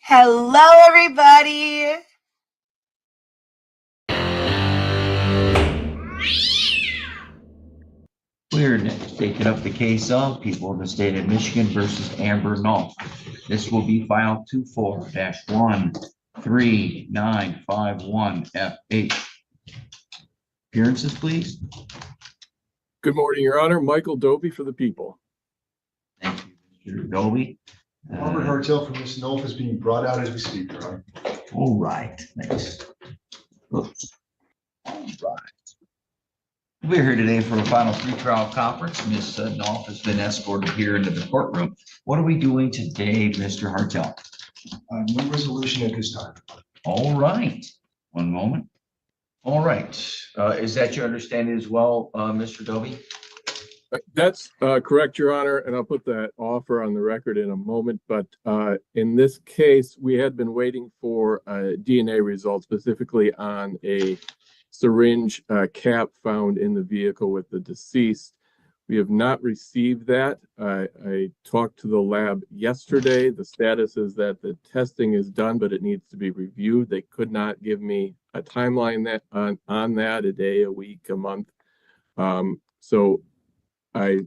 Hello, everybody. We're next taking up the case of People of the State of Michigan versus Amber Knopf. This will be file 24-13951FH. Appearances, please. Good morning, Your Honor. Michael Doby for the People. Thank you, Mr. Doby. Robert Hartel from Ms. Knopf is being brought out as we speak, Your Honor. All right, thanks. Oops. All right. We're here today for a final pretrial conference. Ms. Knopf has been escorted here into the courtroom. What are we doing today, Mr. Hartel? No resolution at this time. All right. One moment. All right. Is that your understanding as well, Mr. Doby? That's correct, Your Honor, and I'll put that offer on the record in a moment. But in this case, we had been waiting for DNA results, specifically on a syringe cap found in the vehicle with the deceased. We have not received that. I talked to the lab yesterday. The status is that the testing is done, but it needs to be reviewed. They could not give me a timeline that on that, a day, a week, a month. So I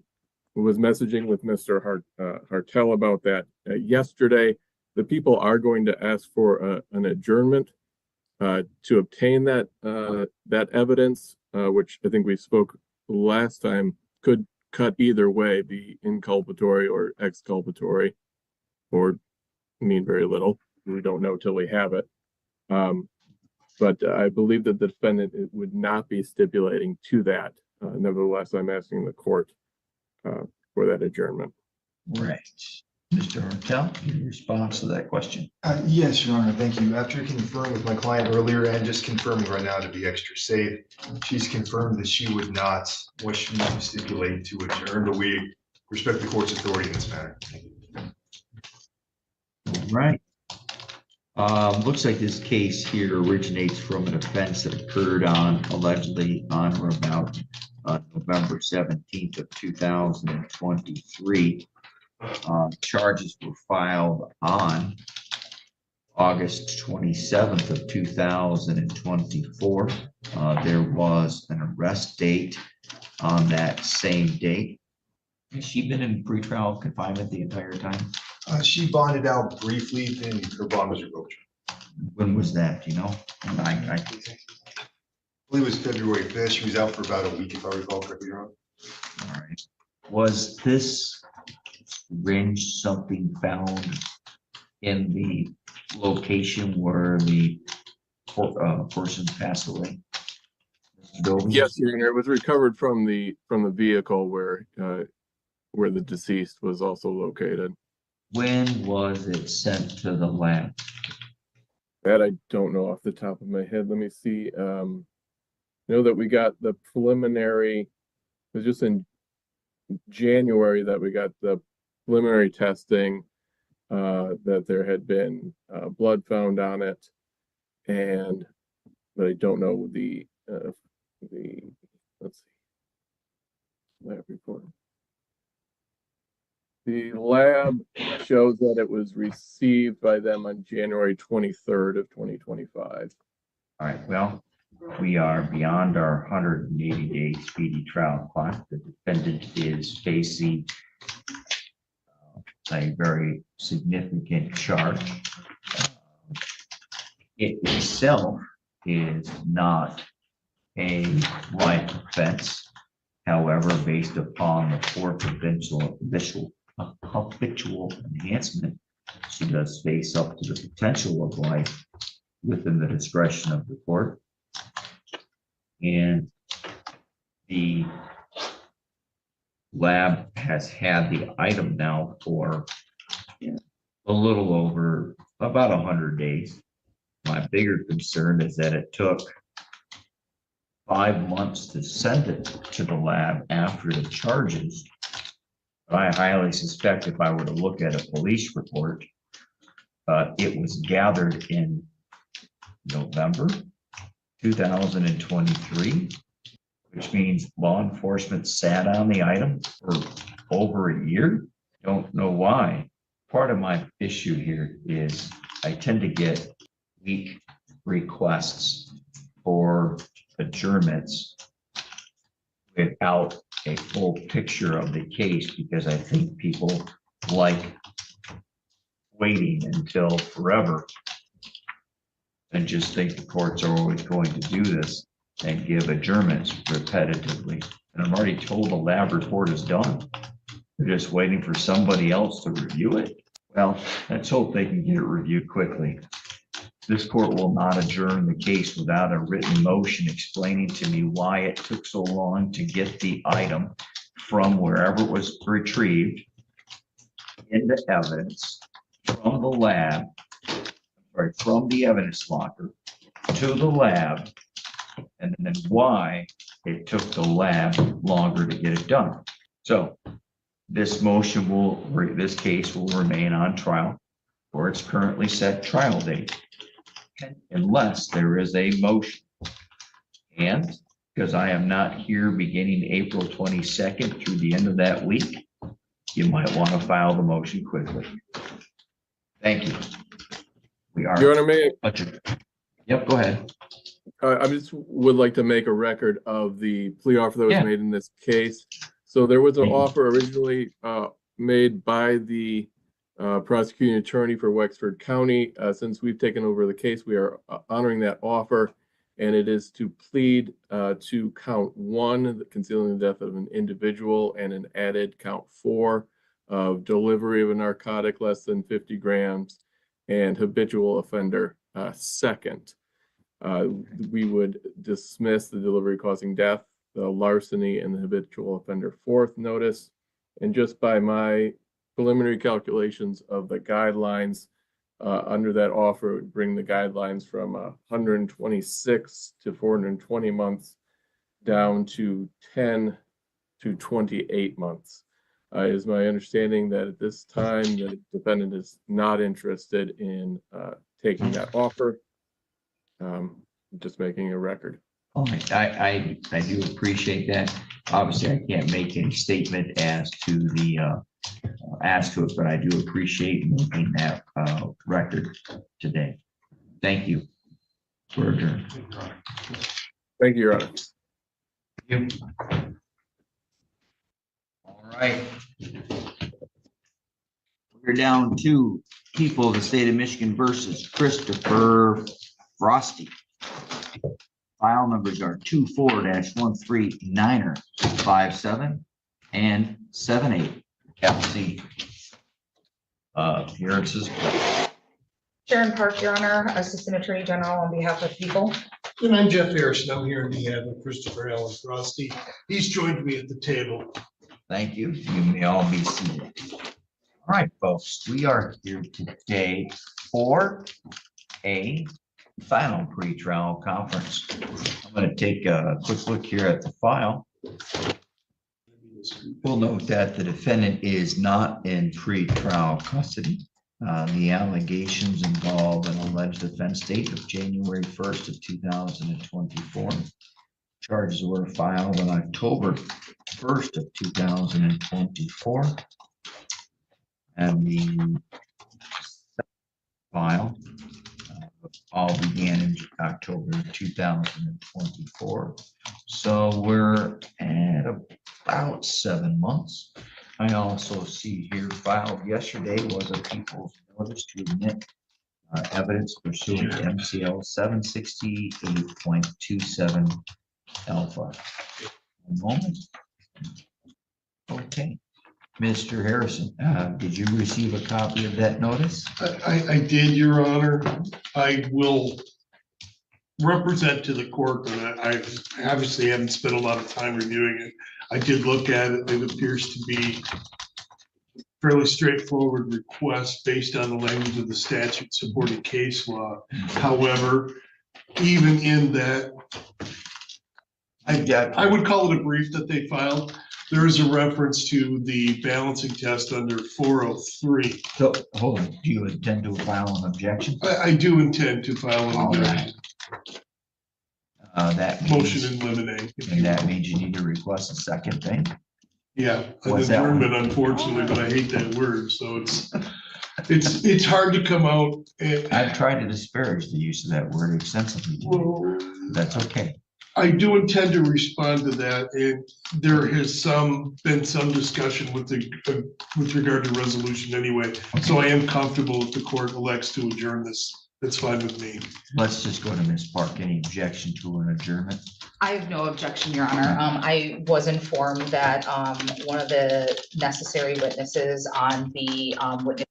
was messaging with Mr. Hartel about that yesterday. The people are going to ask for an adjournment to obtain that evidence, which I think we spoke last time, could cut either way, be inculpatory or exculpatory, or mean very little. We don't know till we have it. But I believe that the defendant would not be stipulating to that. Nevertheless, I'm asking the court for that adjournment. Right. Mr. Hartel, your response to that question? Yes, Your Honor, thank you. After conferring with my client earlier and just confirming right now to be extra safe, she's confirmed that she would not wish me to stipulate to adjourn, but we respect the court's authority in this matter. All right. Looks like this case here originates from an offense that occurred allegedly on or about November 17th of 2023. Charges were filed on August 27th of 2024. There was an arrest date on that same date. Has she been in pretrial confinement the entire time? She bonded out briefly, then her bond was revoked. When was that, you know? I believe it was February 5th. She was out for about a week, if I recall correctly, Your Honor. All right. Was this syringe something found in the location where the person passed away? Yes, Your Honor. It was recovered from the vehicle where the deceased was also located. When was it sent to the lab? That I don't know off the top of my head. Let me see. I know that we got the preliminary. It was just in January that we got the preliminary testing that there had been blood found on it, but I don't know the let's see, lab report. The lab shows that it was received by them on January 23rd of 2025. All right. Well, we are beyond our 180-day speedy trial clock. The defendant is facing a very significant charge. It itself is not a life offense. However, based upon the fourth habitual enhancement, she does face up to the potential of life within the discretion of the court. And the lab has had the item now for a little over about 100 days. My bigger concern is that it took 5 months to send it to the lab after the charges. I highly suspect if I were to look at a police report, it was gathered in November 2023, which means law enforcement sat on the item for over a year. Don't know why. Part of my issue here is I tend to get weak requests for adjournments without a full picture of the case, because I think people like waiting until forever and just think the courts are always going to do this and give adjournments repetitively. And I'm already told the lab report is done. They're just waiting for somebody else to review it. Well, let's hope they can get it reviewed quickly. This court will not adjourn the case without a written motion explaining to me why it took so long to get the item from wherever it was retrieved into evidence from the lab, or from the evidence locker to the lab, and then why it took the lab longer to get it done. So this motion will, this case will remain on trial for its currently set trial date, unless there is a motion. And because I am not here beginning April 22nd through the end of that week, you might want to file the motion quickly. Thank you. We are. Your Honor, may Yep, go ahead. I just would like to make a record of the plea offer that was made in this case. So there was an offer originally made by the prosecuting attorney for Wexford County. Since we've taken over the case, we are honoring that offer, and it is to plead to count 1, concealing the death of an individual, and an added count 4 of delivery of a narcotic less than 50 grams and habitual offender second. We would dismiss the delivery causing death, the larceny, and the habitual offender fourth notice. And just by my preliminary calculations of the guidelines under that offer, it would bring the guidelines from 126 to 420 months down to 10 to 28 months. It is my understanding that at this time the defendant is not interested in taking that offer. Just making a record. All right, I do appreciate that. Obviously, I can't make any statement as to the it, but I do appreciate making that record today. Thank you. We're adjourned. Thank you, Your Honor. Thank you. All right. We're down to people of the state of Michigan versus Christopher Frosty. File numbers are 24-13957 and 78. FC. Appearances. Sharon Park, Your Honor, Assistant Attorney General on behalf of people. And I'm Jeff Harrison. I'm here on behalf of Christopher Allen Frosty. He's joined me at the table. Thank you. You may all be seated. All right, folks, we are here today for a final pretrial conference. I'm going to take a quick look here at the file. We'll note that the defendant is not in pretrial custody. The allegations involve an alleged offense date of January 1st of 2024. Charges were filed on October 1st of 2024. And the file all began in October 2024. So we're at about 7 months. I also see here filed yesterday was a people's notice to admit evidence pursuant to MCL 768.27 alpha. A moment. Okay. Mr. Harrison, did you receive a copy of that notice? I did, Your Honor. I will represent to the court that I obviously haven't spent a lot of time reviewing it. I did look at it. It appears to be a fairly straightforward request based on the language of the statute supporting case law. However, even in that, I would call it a brief that they filed. There is a reference to the balancing test under 403. So, hold on. Do you intend to file an objection? I do intend to file an objection. That means, Motion in limine. and that means you need to request a second thing. Yeah, an What's that one? adjournment, unfortunately, but I hate that word, so it's It's hard to come out and, I've tried to disparage the use of that word extensively. well, That's okay. I do intend to respond to that, and there has been some discussion with regard to resolution anyway. So I am comfortable if the court elects to adjourn this. That's fine with me. Let's just go to Ms. Park. Any objection to an adjournment? I have no objection, Your Honor. I was informed that one of the necessary witnesses on the witness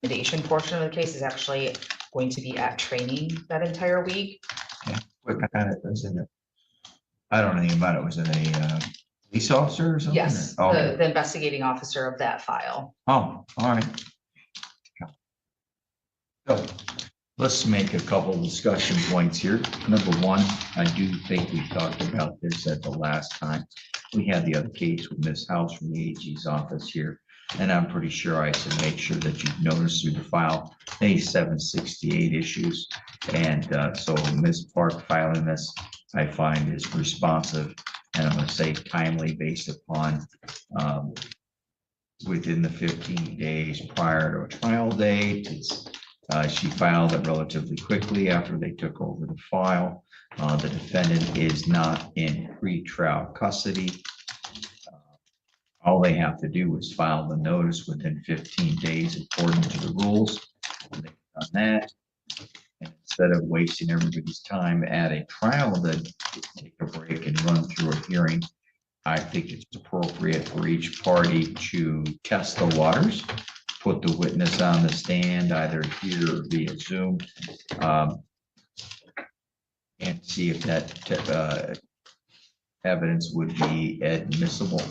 intimidation portion of the case is actually going to be at training that entire week. What kind of, was it? I don't know anything about it. Was it a police officer or something? Yes, Oh, okay. the investigating officer of that file. Oh, all right. So let's make a couple of discussion points here. Number one, I do think we talked about this at the last time. We had the other case with Ms. House from the AG's office here. And I'm pretty sure I said make sure that you've noticed through the file any 768 issues. And so Ms. Park filing this, I find is responsive, and I'm going to say timely based upon within the 15 days prior to a trial date. She filed it relatively quickly after they took over the file. The defendant is not in pretrial custody. All they have to do is file the notice within 15 days according to the rules. They've done that. And instead of wasting everybody's time at a trial to take a break and run through a hearing, I think it's appropriate for each party to test the waters, put the witness on the stand, either here or via Zoom, and see if that evidence would be admissible.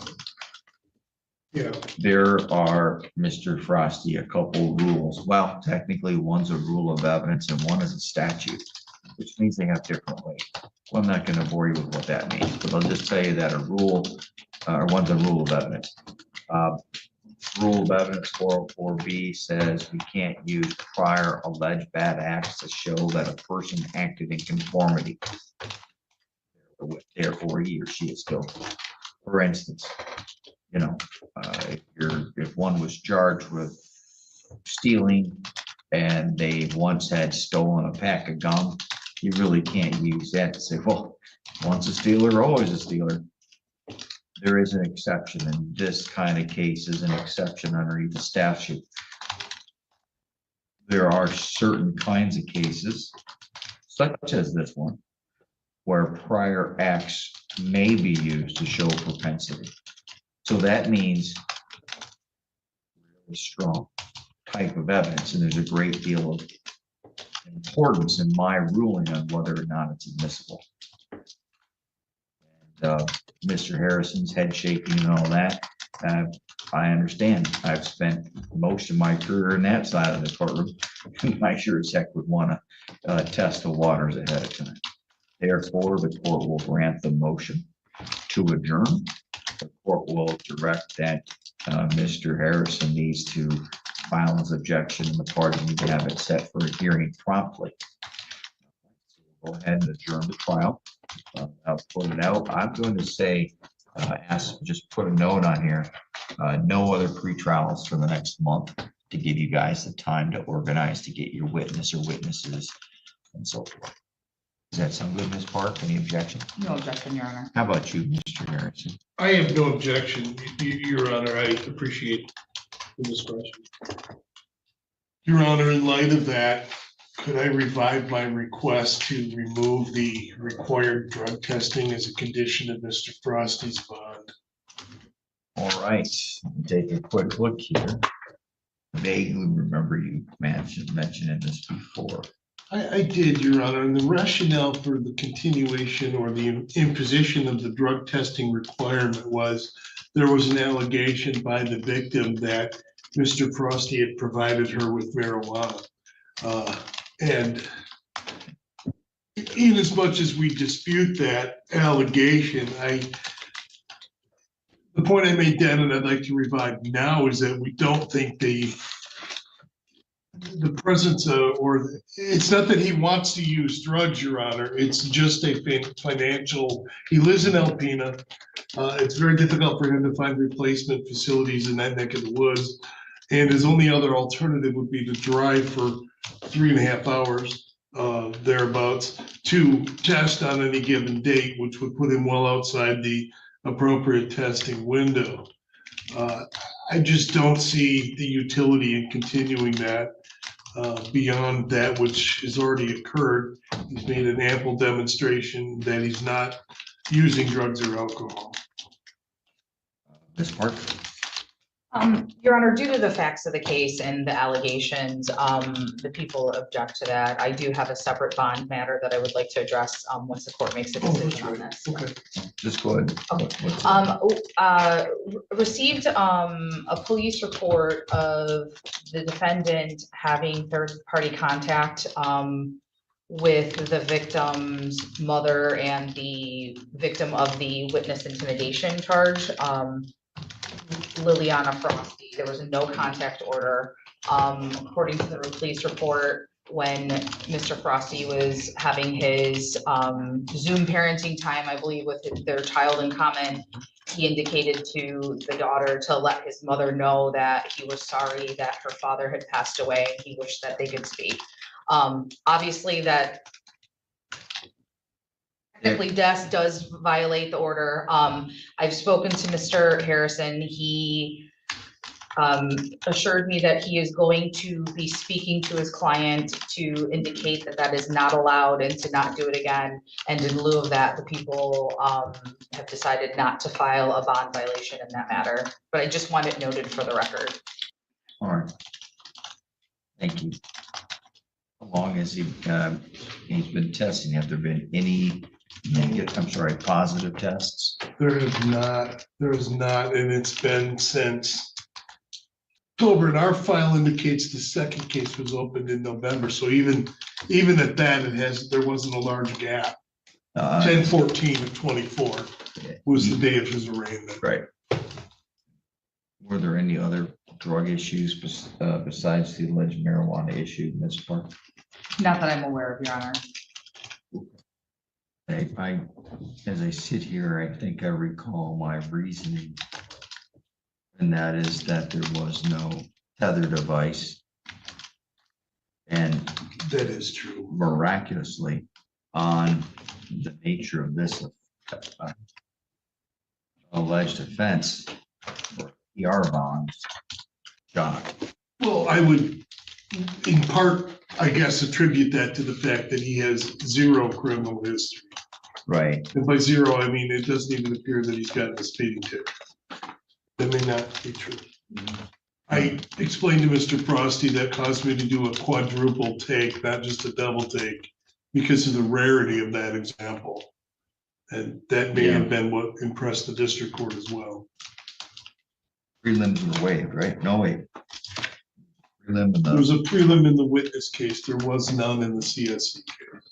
Yeah. There are, Mr. Frosty, a couple rules. Well, technically, one's a rule of evidence and one is a statute, which means they have different weight. Well, I'm not going to bore you with what that means, but I'll just tell you that a rule, or one's a rule of evidence. Rule of evidence 404B says we can't use prior alleged bad acts to show that a person acted in conformity. Therefore, he or she is guilty. For instance, you know, if one was charged with stealing and they once had stolen a pack of gum, you really can't use that to say, well, once a stealer, always a stealer. There is an exception, and this kind of case is an exception underneath the statute. There are certain kinds of cases, such as this one, where prior acts may be used to show propensity. So that means really strong type of evidence, and there's a great deal of importance in my ruling on whether or not it's admissible. And Mr. Harrison's head shaking and all that, I understand. I've spent most of my career in that side of the courtroom. I sure as heck would want to test the waters ahead of time. Therefore, the court will grant the motion to adjourn. The court will direct that Mr. Harrison needs to file his objection and the party need to have it set for a hearing promptly. So we'll go ahead and adjourn the trial. I'll put it out. I'm going to say, just put a note on here, no other pre-trials for the next month to give you guys the time to organize to get your witness or witnesses and so forth. Does that sound good, Ms. Park? Any objection? No objection, Your Honor. How about you, Mr. Harrison? I have no objection, Your Honor. I appreciate the discretion. Your Honor, in light of that, could I revive my request to remove the required drug testing as a condition of Mr. Frosty's bond? All right, take a quick look here. Vaguely remember you mentioning this before. I did, Your Honor, and the rationale for the continuation or the imposition of the drug testing requirement was there was an allegation by the victim that Mr. Frosty had provided her with marijuana. And in as much as we dispute that allegation, the point I made then, and I'd like to revive now, is that we don't think the presence of, or it's not that he wants to use drugs, Your Honor, it's just a financial, he lives in Alpena. It's very difficult for him to find replacement facilities in that neck of the woods. And his only other alternative would be to drive for 3.5 hours, thereabouts, to test on any given date, which would put him well outside the appropriate testing window. I just don't see the utility in continuing that beyond that which has already occurred. He's made an ample demonstration that he's not using drugs or alcohol. Ms. Park? Your Honor, due to the facts of the case and the allegations, the people object to that. I do have a separate bond matter that I would like to address, once the court makes a decision on this. Okay. Just go ahead. Okay. Received a police report of the defendant having third-party contact with the victim's mother and the victim of the witness intimidation charge, Liliana Frosty. There was no contact order. According to the police report, when Mr. Frosty was having his Zoom parenting time, I believe, with their child in common, he indicated to the daughter to let his mother know that he was sorry that her father had passed away. He wished that they could speak. Obviously, that technically does violate the order. I've spoken to Mr. Harrison. He assured me that he is going to be speaking to his client to indicate that that is not allowed and to not do it again. And in lieu of that, the people have decided not to file a bond violation in that matter. But I just want it noted for the record. All right. Thank you. How long has he's been testing? Have there been any positive tests? There is not, and it's been since October, and our file indicates the second case was opened in November, so even at that, there wasn't a large gap. 10/14 of 24 was the day of his arraignment. Right. Were there any other drug issues besides the alleged marijuana issue, Ms. Park? Not that I'm aware of, Your Honor. As I sit here, I think I recall my reasoning, and that is that there was no tether device. And that is true. Miraculously, on the nature of this alleged offense for PR bonds, John. Well, I would, in part, I guess, attribute that to the fact that he has zero criminal history. Right. And by zero, I mean, it doesn't even appear that he's got a speeding ticket. That may not be true. I explained to Mr. Frosty that caused me to do a quadruple take, not just a double take, because of the rarity of that example. And that may have been what impressed the district court as well. Prelims were waived, right? No wait. Prelim in There was a prelim in the witness case. There was none in the CSC case.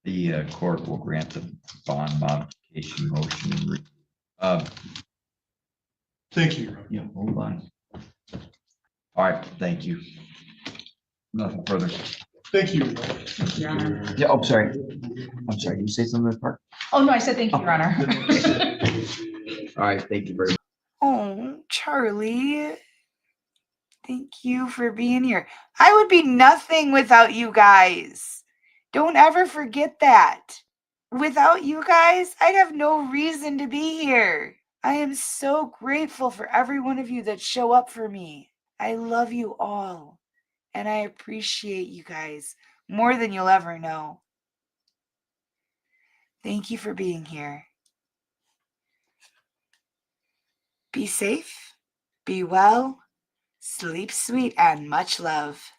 the court will grant the bond modification motion. Thank you. Yeah, hold on. All right, thank you. Nothing further. Thank you. Your Honor. Yeah, I'm sorry. I'm sorry. You say something, Park? Oh, no, I said thank you, Your Honor. All right, thank you very much. Oh, Charlie. Thank you for being here. I would be nothing without you guys. Don't ever forget that. Without you guys, I'd have no reason to be here. I am so grateful for every one of you that show up for me. I love you all, and I appreciate you guys more than you'll ever know. Thank you for being here. Be safe, be well, sleep sweet, and much love.